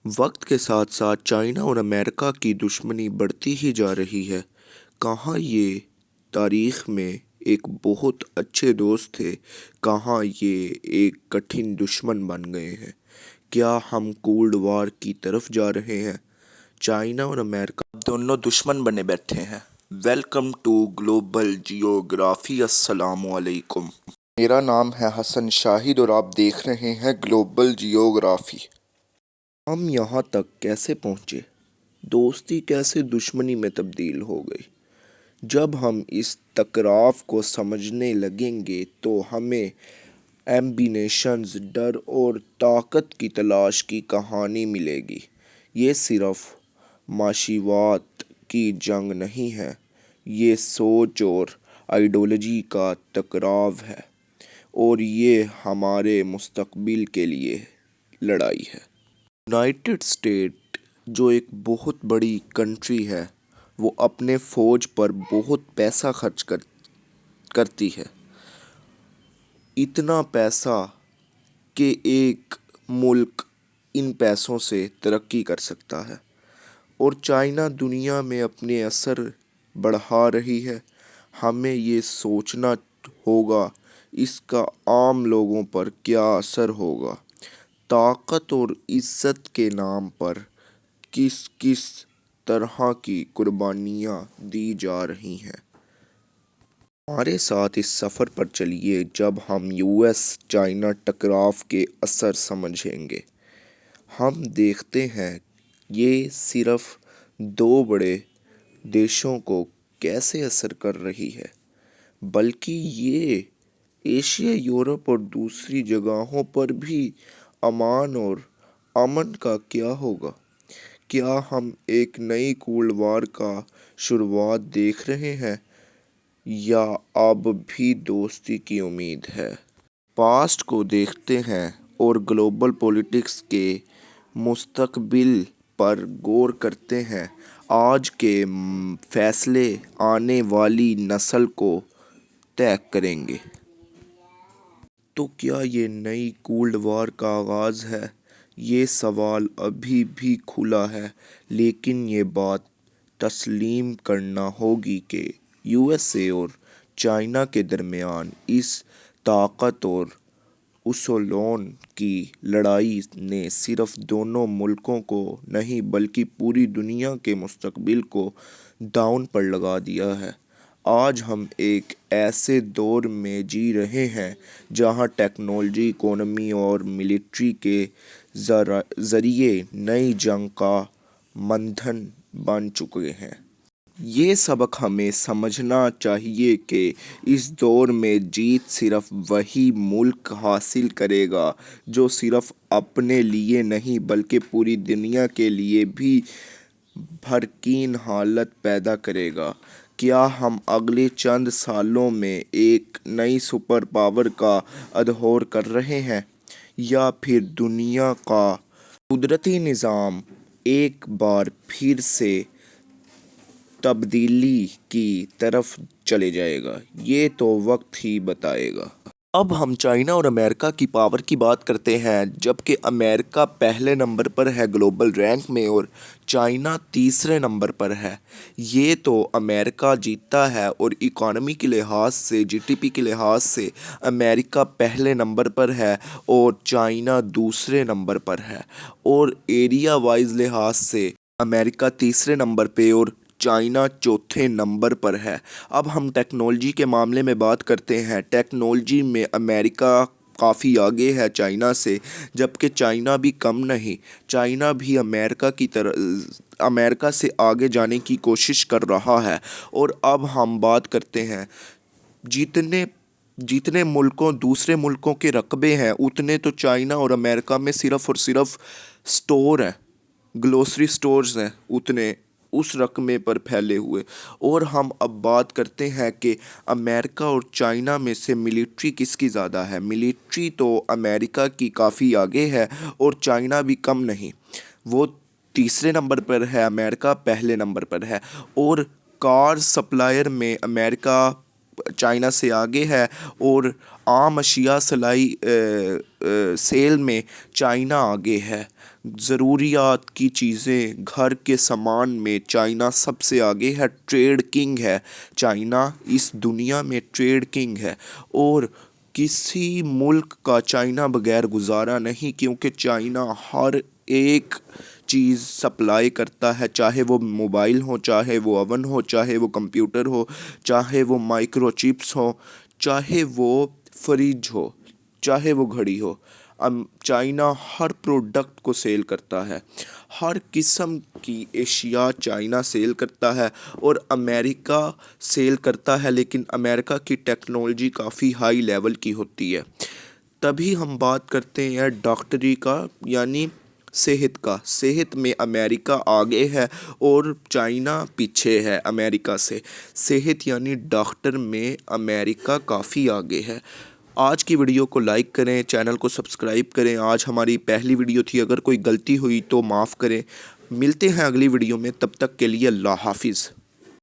वक्त के साथ साथ चाइना और अमेरिका की दुश्मनी बढ़ती ही जा रही है। कहाँ ये तारीख में एक बहुत अच्छे दोस्त थे, कहाँ ये एक कठिन दुश्मन बन गए हैं। क्या हम कोल्ड वॉर की तरफ जा रहे हैं? चाइना और अमेरिका दोनों दुश्मन बने बैठे हैं। Welcome to global geography. अस्सलामु अलैकुम। मेरा नाम है हसन शाहिद और आप देख रहे हैं ग्लोबल जियोग्राफी। हम यहाँ तक कैसे पहुँचे? दोस्ती कैसे दुश्मनी में तब्दील हो गई? जब हम इस टकराव को समझने लगेंगे तो हमें एम्बिनेशंस, डर और ताकत की तलाश की कहानी मिलेगी। ये सिर्फ माशीवात की जंग नहीं है, ये सोच और आइडियोलॉजी का टकराव है, और ये हमारे मुस्तकबिल के लिए लड़ाई है। यूनाइटेड स्टेट जो एक बहुत बड़ी कंट्री है, वो अपने फ़ौज पर बहुत पैसा खर्च करती है। इतना पैसा कि एक मुल्क इन पैसों से तरक्की कर सकता है। और चाइना दुनिया में अपने असर बढ़ा रही है। हमें ये सोचना होगा इसका आम लोगों पर क्या असर होगा। ताकत और इज़्ज़त के नाम पर किस किस तरह की कुर्बानियाँ दी जा रही हैं। हमारे साथ इस सफ़र पर चलिए जब हम यूएस चाइना टकराव के असर समझेंगे। हम देखते हैं ये सिर्फ दो बड़े देशों को कैसे असर कर रही है, बल्कि ये एशिया, यूरोप और दूसरी जगहों पर भी अमान और अमन का क्या होगा। क्या हम एक नई कोल्ड वॉर का शुरुआत देख रहे हैं या अब भी दोस्ती की उम्मीद है? पास्ट को देखते हैं और ग्लोबल पॉलिटिक्स के मुस्तकबिल पर गौर करते हैं। आज के फैसले आने वाली नस्ल को तय करेंगे। तो क्या ये नई कोल्ड वॉर का आगाज़ है? ये सवाल अभी भी खुला है, लेकिन ये बात तस्लीम करना होगी कि यूएसए और चाइना के दरमियान इस ताकत और उसूलों की लड़ाई ने सिर्फ दोनों मुल्कों को नहीं बल्कि पूरी दुनिया के मुस्तकबिल को दांव पर लगा दिया है। आज हम एक ऐसे दौर में जी रहे हैं जहां टेक्नोलॉजी, इकोनॉमी और मिलिट्री के ज़रिए नई जंग का मंथन बन चुके हैं। ये सबक हमें समझना चाहिए कि इस दौर में जीत सिर्फ वही मुल्क हासिल करेगा जो सिर्फ अपने लिए नहीं बल्कि पूरी दुनिया के लिए भी भड़कीन हालत पैदा करेगा। क्या हम अगले चंद सालों में एक नई सुपर पावर का अदौर कर रहे हैं, या फिर दुनिया का कुदरती निज़ाम एक बार फिर से तब्दीली की तरफ चले जाएगा? ये तो वक्त ही बताएगा। अब हम चाइना और अमेरिका की पावर की बात करते हैं, जबकि अमेरिका पहले नंबर पर है ग्लोबल रैंक में और चाइना तीसरे नंबर पर है। ये तो अमेरिका जीतता है और इकॉनमी के लिहाज से, जीडीपी के लिहाज से अमेरिका पहले नंबर पर है और चाइना दूसरे नंबर पर है। और एरिया वाइज लिहाज से अमेरिका तीसरे नंबर पे और चाइना चौथे नंबर पर है। अब हम टेक्नोलॉजी के मामले में बात करते हैं। टेक्नोलॉजी में अमेरिका काफ़ी आगे है चाइना से, जबकि चाइना भी कम नहीं। चाइना भी अमेरिका से आगे जाने की कोशिश कर रहा है। और अब हम बात करते हैं जितने जितने मुल्कों दूसरे मुल्कों के रकबे हैं, उतने तो चाइना और अमेरिका में सिर्फ़ और सिर्फ स्टोर हैं, ग्लोसरी स्टोर्स हैं, उतने उस रकबे पर फैले हुए। और हम अब बात करते हैं कि अमेरिका और चाइना में से मिलिट्री किसकी ज़्यादा है। मिलिट्री तो अमेरिका की काफ़ी आगे है और चाइना भी कम नहीं। वो तीसरे नंबर पर है, अमेरिका पहले नंबर पर है। और कार सप्लायर में अमेरिका चाइना से आगे है और आम अशिया सेल में चाइना आगे है। ضروریات کی چیزیں، گھر کے سامان میں چائنا سب سے آگے ہے، ٹریڈ کنگ ہے چائنا، اس دنیا میں ٹریڈ کنگ ہے، اور کسی ملک کا چائنا بغیر گزارا نہیں، کیونکہ چائنا ہر ایک چیز سپلائی کرتا ہے، چاہے وہ موبائل ہو، چاہے وہ اوون ہو، چاہے وہ کمپیوٹر ہو، چاہے وہ مائکرو چپس ہو، چاہے وہ فریج ہو، چاہے وہ گھڑی ہو۔ چائنا ہر پروڈکٹ کو سیل کرتا ہے، ہر قسم کی اشیاء چائنا سیل کرتا ہے، اور امریکہ سیل کرتا ہے، لیکن امریکہ کی ٹیکنالوجی کافی ہائی لیول کی ہوتی ہے۔ تبھی ہم بات کرتے ہیں ڈاکٹری کا، یعنی صحت کا۔ صحت میں امریکہ آگے ہے اور چائنا پیچھے ہے امریکہ سے۔ صحت یعنی ڈاکٹر میں امریکہ کافی آگے ہے۔ آج کی ویڈیو کو لائک کریں، چینل کو سبسکرائب کریں۔ آج ہماری پہلی ویڈیو تھی، اگر کوئی غلطی ہوئی تو معاف کریں۔ ملتے ہیں اگلی ویڈیو میں، تب تک کے لیے اللہ حافظ۔